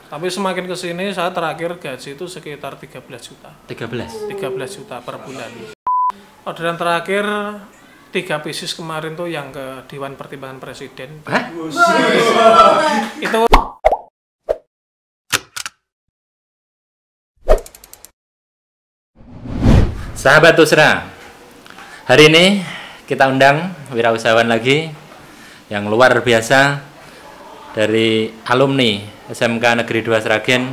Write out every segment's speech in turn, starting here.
Tapi semakin ke sini saya terakhir gaji itu sekitar 13 juta. 13 juta per bulan. Orderan terakhir 3 pieces kemarin tuh yang ke Dewan Pertimbangan Presiden. Hah? Itu Sahabat Tusra, hari ini kita undang wirausahawan lagi yang luar biasa dari alumni SMK Negeri 2 Sragen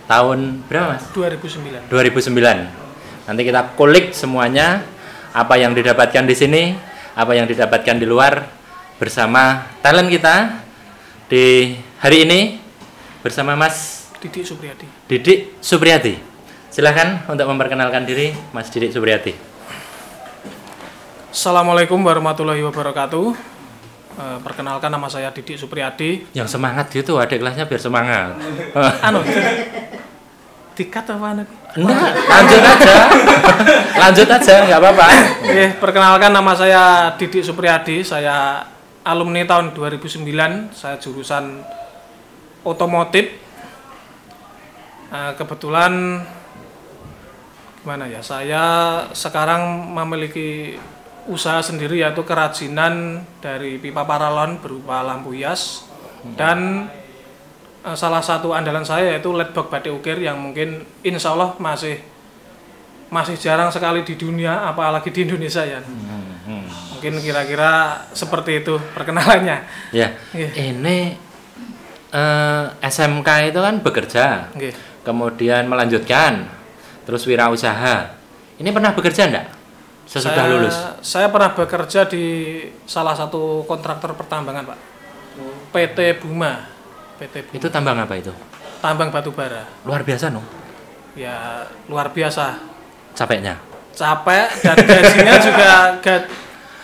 tahun berapa Mas? 2009. 2009. Nanti kita kulik semuanya, apa yang didapatkan di sini, apa yang didapatkan di luar, bersama talent kita di hari ini bersama Mas Didik Supriyadi. Didik Supriyadi. Silahkan untuk memperkenalkan diri, Mas Didik Supriyadi. Assalamualaikum warahmatullahi wabarakatuh. Perkenalkan, nama saya Didik Supriyadi. Yang semangat gitu, adik kelasnya biar semangat. Dikat apa? Enggak, lanjut aja. Lanjut aja, nggak apa-apa. Perkenalkan, nama saya Didik Supriyadi. Saya alumni tahun 2009. Saya jurusan otomotif. Kebetulan gimana ya? Saya sekarang memiliki usaha sendiri, yaitu kerajinan dari pipa paralon berupa lampu hias, dan salah satu andalan saya yaitu LED box batik ukir yang mungkin insya Allah masih jarang sekali di dunia, apalagi di Indonesia ya. Mungkin kira-kira seperti itu perkenalannya. Ya, ini SMK itu kan bekerja, kemudian melanjutkan, terus wirausaha. Ini pernah bekerja enggak? Sesudah lulus? Saya pernah bekerja di salah satu kontraktor pertambangan, Pak. PT Buma. Itu tambang apa itu? Tambang batu bara. Luar biasa, no? Ya, luar biasa. Capeknya? Capek, dan gajinya juga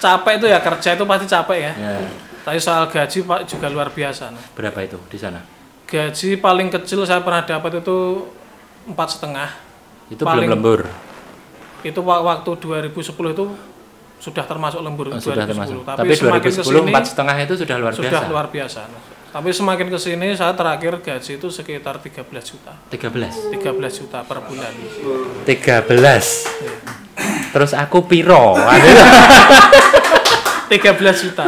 capek itu ya, kerja itu pasti capek ya. Tapi soal gaji Pak juga luar biasa. No? Berapa itu di sana? Gaji paling kecil saya pernah dapat itu 4,5. Itu paling, belum lembur? Itu waktu 2010 itu sudah termasuk lembur. Sudah 2010. termasuk. Tapi 2010 4,5 itu sudah luar biasa. Sudah luar biasa. Tapi semakin ke sini saya terakhir gaji itu sekitar 13 juta. 13 juta per bulan. 13. Ya. Terus aku piro? 13 juta.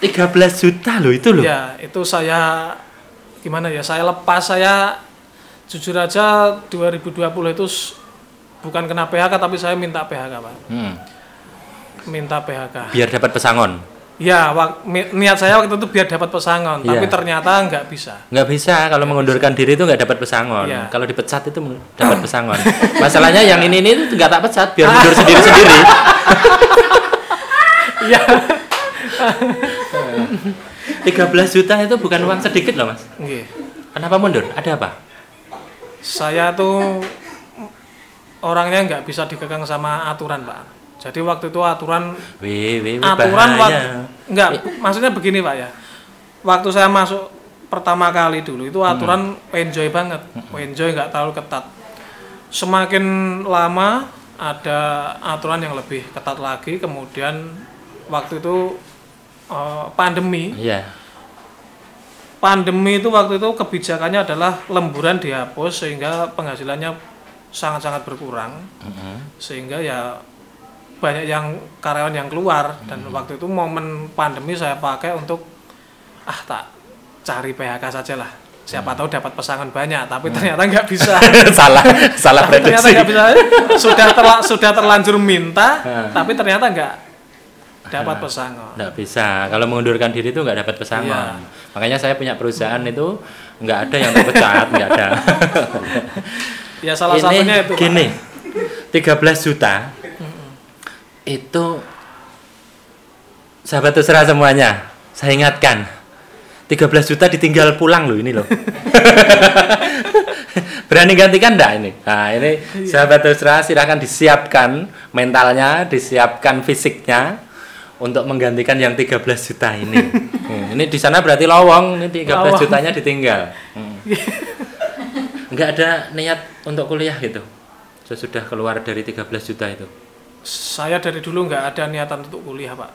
13 juta loh itu loh. Ya, itu saya gimana ya? Saya lepas, saya jujur aja 2020 itu bukan kena PHK, tapi saya minta PHK, Pak. Minta PHK. Biar dapat pesangon. Ya, niat saya waktu itu biar dapat pesangon, tapi ternyata nggak bisa. Nggak bisa, kalau mengundurkan diri itu nggak dapat pesangon. Kalau dipecat itu dapat pesangon. Masalahnya yang ini nggak tak pecat, biar mundur sendiri-sendiri. Iya. 13 juta itu bukan uang sedikit loh, Mas. Kenapa mundur? Ada apa? Saya tuh orangnya nggak bisa dikekang sama aturan, Pak. Jadi waktu itu aturan nggak, maksudnya begini, Pak ya. Waktu saya masuk pertama kali dulu itu aturan enjoy banget, enjoy, nggak terlalu ketat. Semakin lama ada aturan yang lebih ketat lagi. Kemudian waktu itu pandemi. Pandemi itu waktu itu kebijakannya adalah lemburan dihapus sehingga penghasilannya sangat-sangat berkurang, sehingga ya banyak yang karyawan yang keluar, dan waktu itu momen pandemi saya pakai untuk tak cari PHK saja lah, siapa tahu dapat pesangon banyak, tapi ternyata nggak bisa. salah prediksi. Ternyata nggak bisa. sudah terlanjur minta, tapi ternyata nggak dapat pesangon. Nggak bisa. Kalau mengundurkan diri itu nggak dapat pesangon. Makanya saya punya perusahaan itu nggak ada yang terpecat, nggak ada. Ya salah satunya itu. Gini, 13 juta itu, sahabat Tusra semuanya, saya ingatkan, 13 juta ditinggal pulang loh ini loh. Berani gantikan enggak ini? Nah ini sahabat Tusra, silahkan disiapkan mentalnya, disiapkan fisiknya untuk menggantikan yang 13 juta ini. Ini di sana berarti lowong, ini 13 jutanya ditinggal. Enggak ada niat untuk kuliah gitu sesudah keluar dari 13 juta itu? Saya dari dulu nggak ada niatan untuk kuliah, Pak.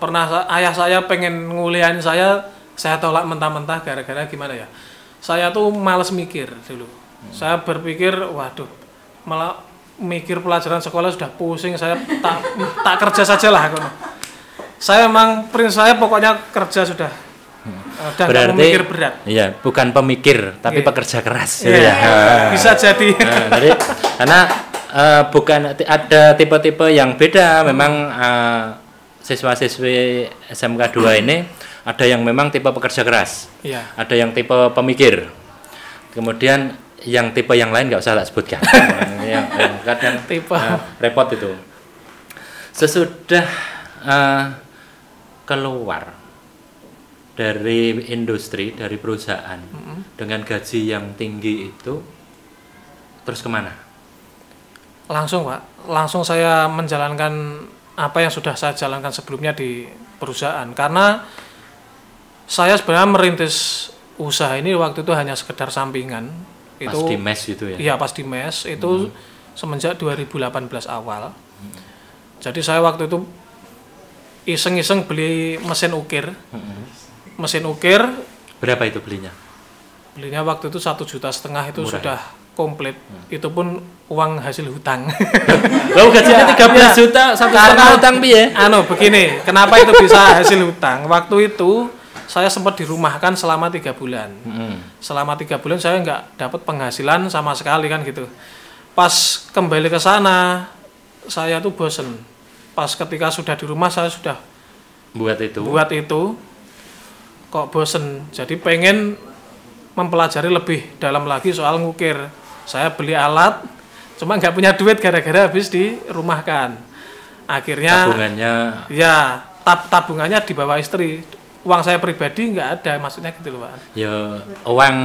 Pernah ayah saya pengen nguliahin saya, saya tolak mentah-mentah gara-gara gimana ya? Saya tuh males mikir dulu. Saya berpikir, waduh, malah mikir pelajaran sekolah sudah pusing, saya tak kerja saja lah. Saya emang prinsip saya pokoknya kerja sudah. Udah nggak mau mikir berat. Iya, bukan pemikir tapi pekerja keras. Iya, Ya. Bisa jadi. Jadi karena bukan ada tipe-tipe yang beda. Memang siswa-siswi SMK 2 ini ada yang memang tipe pekerja keras. Iya. Ada yang tipe pemikir. Kemudian yang tipe yang lain nggak usah tak sebutkan. Yang kadang Tipe. repot itu. Sesudah keluar dari industri, dari perusahaan dengan gaji yang tinggi itu, terus kemana? Langsung Pak, langsung saya menjalankan apa yang sudah saya jalankan sebelumnya di perusahaan. Karena saya sebenarnya merintis usaha ini waktu itu hanya sekedar sampingan. Pas Itu di mes gitu ya? Iya, pas di mes itu semenjak 2018 awal. Jadi saya waktu itu iseng-iseng beli mesin ukir. Mesin ukir Berapa itu belinya? belinya waktu itu 1,5 juta itu Murah, sudah komplit. Itu pun uang hasil hutang. Lo gajinya 13 Iya. juta, 1,5 Karena utang piye? Begini, kenapa itu bisa hasil hutang? Waktu itu saya sempat dirumahkan selama 3 bulan. Selama 3 bulan saya nggak dapat penghasilan sama sekali kan gitu. Pas kembali ke sana, saya tuh bosen. Pas ketika sudah di rumah saya sudah Buat itu. Kok bosen. Jadi pengen mempelajari lebih dalam lagi soal ngukir. Saya beli alat, cuma nggak punya duit gara-gara habis dirumahkan. Akhirnya Tabungannya ya tabungannya dibawa istri. Uang saya pribadi nggak ada, maksudnya gitu loh Pak. ya uang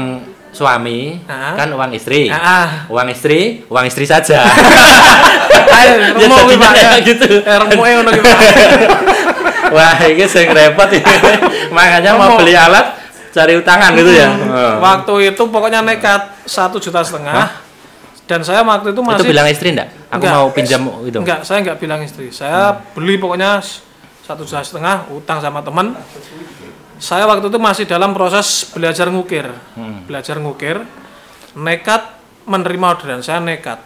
suami kan uang istri. Uang istri saja. Ayo, Ya, remo jadinya Pak. kayak gitu. Remo ngono ki Pak. Wah, ini sing repot ini. Makanya mau beli alat cari utangan gitu ya. Waktu itu pokoknya nekat 1,5 juta. Dan saya waktu itu Itu masih bilang istri enggak? Aku Enggak. mau pinjam itu. Enggak, saya enggak bilang istri. Saya beli pokoknya 1,5 juta utang sama teman. Saya waktu itu masih dalam proses belajar ngukir. Belajar ngukir, nekat menerima orderan. Saya nekat.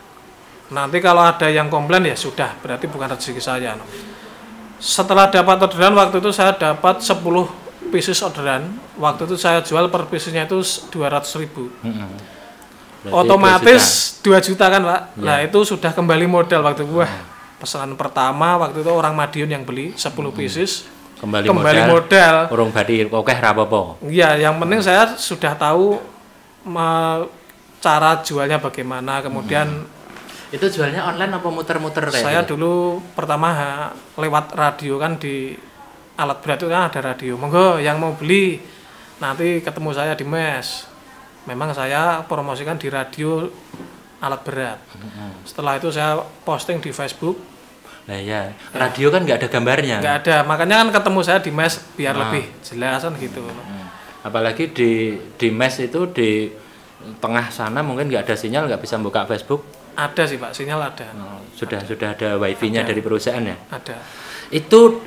Nanti kalau ada yang komplain ya sudah, berarti bukan rezeki saya. Setelah dapat orderan waktu itu saya dapat 10 pieces orderan. Waktu itu saya jual per piecesnya itu 200.000. Berarti Otomatis 2 juta kan Pak. Ya. Nah itu sudah kembali modal waktu itu. Wah, pesanan pertama waktu itu orang Madiun yang beli 10 pieces. kembali modal. Urung badi oke ra apa-apa. Iya, yang penting saya sudah tahu cara jualnya bagaimana. Kemudian Itu jualnya online apa muter-muter kayak saya gitu? dulu pertama lewat radio kan di alat berat itu kan ada radio. Monggo yang mau beli nanti ketemu saya di mes. Memang saya promosikan di radio alat berat. Setelah itu saya posting di Facebook. Nah ya, radio kan nggak ada gambarnya. Nggak ada, makanya kan ketemu saya di mes biar lebih jelas kan gitu. Apalagi di mes itu di tengah sana mungkin nggak ada sinyal, nggak bisa buka Facebook. Ada sih Pak, sinyal ada. Sudah ada wifi-nya dari perusahaan ya. Ada. Itu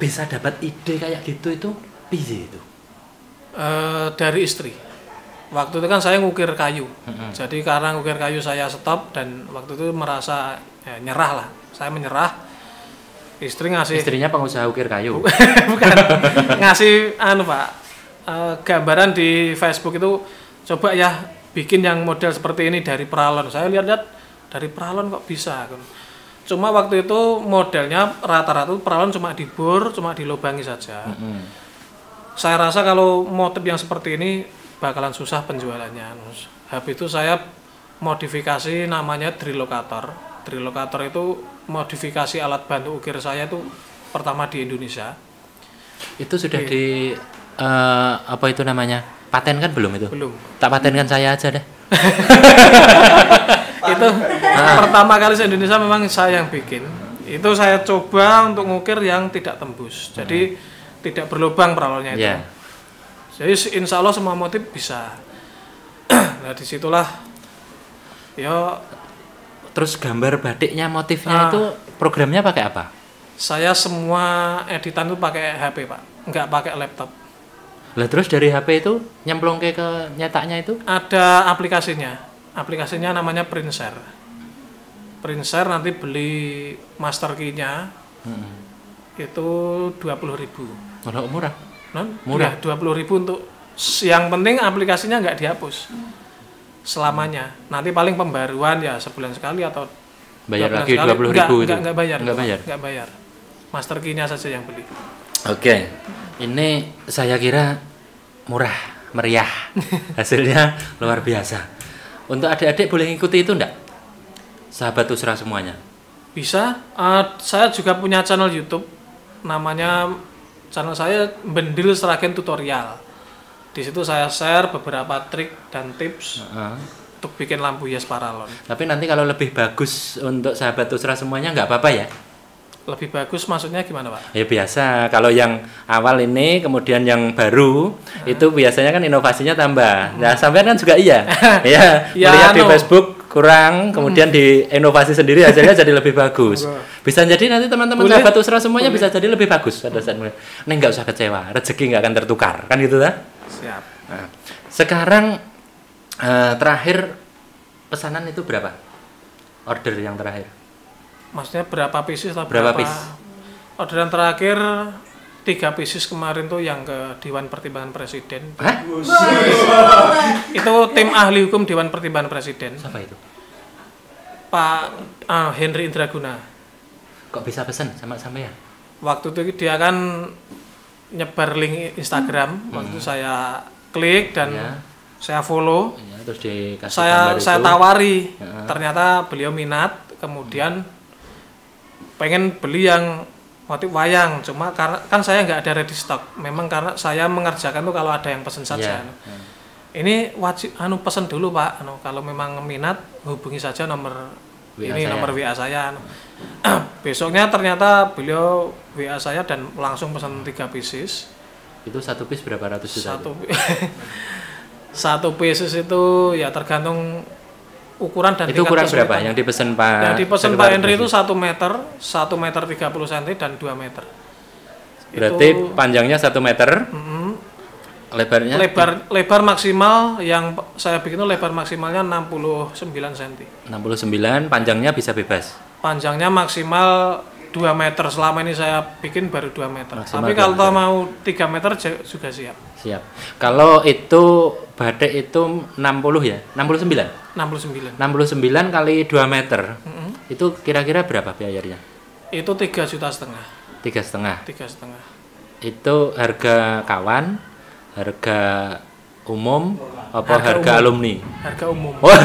bisa dapat ide kayak gitu itu piye itu? Dari istri. Waktu itu kan saya ngukir kayu. Jadi karena ngukir kayu saya stop dan waktu itu merasa nyerah lah. Saya menyerah. Istri ngasih Istrinya pengusaha ukir kayu. bukan ngasih Pak gambaran di Facebook itu coba ya bikin yang model seperti ini dari pralon. Saya lihat-lihat dari pralon kok bisa. Cuma waktu itu modelnya rata-rata pralon cuma dibor, cuma dilubangi saja. Saya rasa kalau motif yang seperti ini bakalan susah penjualannya. Habis itu saya modifikasi namanya drill locator. Drill locator itu modifikasi alat bantu ukir saya itu pertama di Indonesia. Itu sudah di apa itu namanya? Paten kan belum itu? Belum. Tak patenkan saya aja deh. Itu pertama kali se Indonesia memang saya yang bikin. Itu saya coba untuk ngukir yang tidak tembus. Jadi tidak berlubang peralonnya itu. Yeah. Jadi insya Allah semua motif bisa. Nah disitulah ya. Terus gambar batiknya, motifnya itu programnya pakai apa? Saya semua editan itu pakai HP Pak, nggak pakai laptop. Lah terus dari HP itu nyemplung ke nyetaknya itu? Ada aplikasinya namanya Printshare. Printshare nanti beli master key-nya itu 20.000. Kalau murah? Murah. 20.000 untuk yang penting aplikasinya nggak dihapus selamanya. Nanti paling pembaruan ya sebulan sekali atau bayar lagi 20.000 itu? Nggak bayar. Nggak bayar. Master key-nya saja yang beli. Oke, ini saya kira murah, meriah, hasilnya luar biasa. Untuk adik-adik boleh ngikuti itu enggak? Sahabat Usra semuanya. Bisa. Saya juga punya channel YouTube. Namanya channel saya Bendil Sragen Tutorial. Di situ saya share beberapa trik dan tips untuk bikin lampu hias paralon. Tapi nanti kalau lebih bagus untuk sahabat Usra semuanya nggak apa-apa ya? Lebih bagus maksudnya gimana, Pak? Ya biasa, kalau yang awal ini kemudian yang baru itu biasanya kan inovasinya tambah. Nah, sampean kan juga iya. Ya, melihat di Facebook kurang, kemudian di inovasi sendiri hasilnya jadi lebih bagus. Bisa jadi nanti teman-teman sahabat Usra semuanya bisa jadi lebih bagus pada saat mulai. Nih nggak usah kecewa, rezeki nggak akan tertukar, kan gitu kan? Siap. Nah, sekarang terakhir pesanan itu berapa? Order yang terakhir? Maksudnya berapa pieces lah? Berapa piece? Orderan terakhir 3 pieces kemarin tuh yang ke Dewan Pertimbangan Presiden. Hah? Itu tim ahli hukum Dewan Pertimbangan Presiden. Siapa itu? Pak Henry Indraguna. Kok bisa pesan sama sampean? Waktu itu dia kan nyebar link Instagram. Waktu itu saya klik dan saya follow. Ya, terus dikasih saya tawari. Ternyata beliau minat. Kemudian pengen beli yang motif wayang, cuma karena kan saya nggak ada ready stock. Memang karena saya mengerjakan tuh kalau ada yang pesen saja. Ini wajib pesen dulu Pak. Kalau memang minat hubungi saja nomor nomor WA saya. Besoknya ternyata beliau WA saya dan langsung pesan 3 pieces. Itu satu piece berapa ratus juta? Satu pieces itu ya tergantung ukuran dan itu ukuran berapa yang dipesan Pak? Yang dipesan Pak Henry itu 1 meter, 1 meter 30 cm dan 2 meter. Berarti itu, panjangnya 1 meter, lebarnya? Lebar maksimal yang saya bikin itu lebar maksimalnya 69 cm. 69, panjangnya bisa bebas? Panjangnya maksimal 2 meter, selama ini saya bikin baru 2 meter. Maksimal tapi kalau mau 3 meter juga siap. Siap. Kalau itu batik itu 60 ya? 69? 69 kali 2 meter. Itu kira-kira berapa biayanya? Itu 3,5 juta. 3,5. 3,5. Itu harga kawan, harga umum, apa harga alumni? Harga umum. Oh,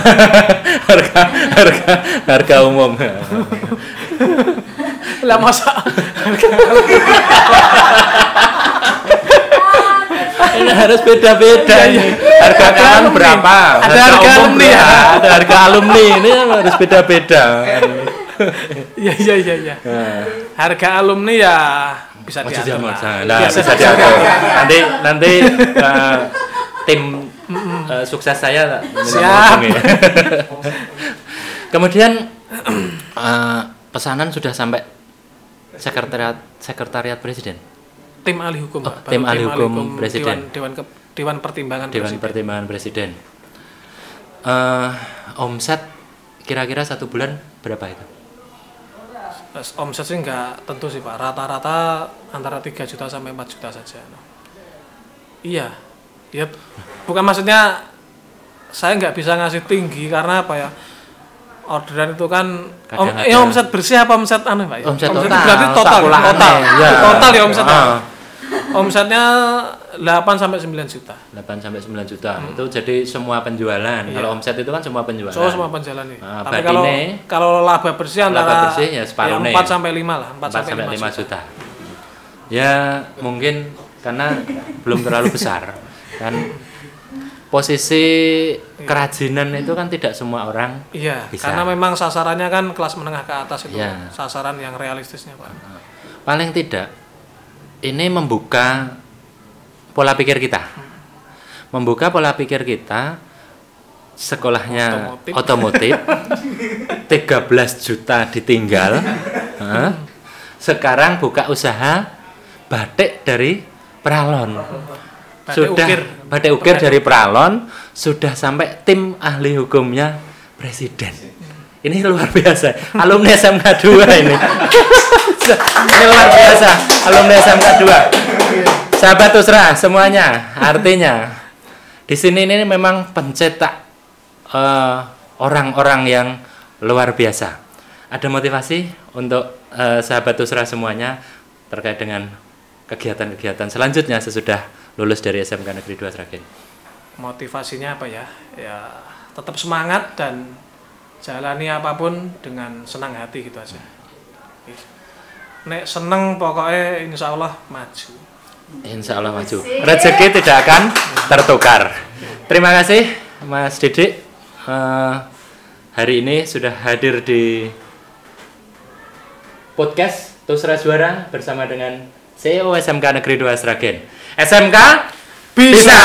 harga umum. Lah masa ini harus beda-beda ini. Harga kawan berapa? Ada harga alumni ya. Ada harga alumni ini harus beda-beda. Iya. Harga alumni ya bisa diatur. Nah, bisa diatur. Nanti tim sukses saya siap. Kemudian pesanan sudah sampai sekretariat presiden. Tim ahli hukum, Pak. Tim ahli hukum presiden. Dewan Pertimbangan Presiden. Omset kira-kira 1 bulan berapa itu? Omset sih nggak tentu sih Pak. Rata-rata antara 3 juta sampai 4 juta saja. Iya. Ya, bukan maksudnya saya nggak bisa ngasih tinggi karena apa ya? Orderan itu kan omset bersih apa omset Pak? Omset total. Berarti total ya omsetnya. Omsetnya 8 sampai 9 juta. 8 sampai 9 juta. Itu jadi semua penjualan. Iya. Kalau omset itu kan semua penjualan. Semua penjualan nih. Nah, tapi kalau laba bersih antara ya 4 sampai 5 lah, 4 sampai 5 juta. Ya, mungkin karena belum terlalu besar. Kan posisi kerajinan itu kan tidak semua orang bisa. Karena memang sasarannya kan kelas menengah ke atas itu. Sasaran yang realistisnya Pak. Paling tidak ini membuka pola pikir kita. Membuka pola pikir kita, sekolahnya otomotif 13 juta ditinggal. Sekarang buka usaha batik dari peralon. Batik Ukir dari Pralon sudah sampai tim ahli hukumnya presiden. Ini luar biasa. Alumni SMK 2 ini. Ini luar biasa. Alumni SMK 2. Sahabat Usra semuanya, artinya di sini ini memang pencetak orang-orang yang luar biasa. Ada motivasi untuk sahabat Usra semuanya terkait dengan kegiatan-kegiatan selanjutnya sesudah lulus dari SMK Negeri 2 Sragen. Motivasinya apa ya? Ya tetap semangat dan jalani apapun dengan senang hati gitu aja. Nek seneng pokoknya insya Allah maju. Insya Allah maju. Rezeki tidak akan tertukar. Terima kasih Mas Didik. Hari ini sudah hadir di podcast Tusra Suara bersama dengan CEO SMK Negeri 2 Sragen. SMK bisa!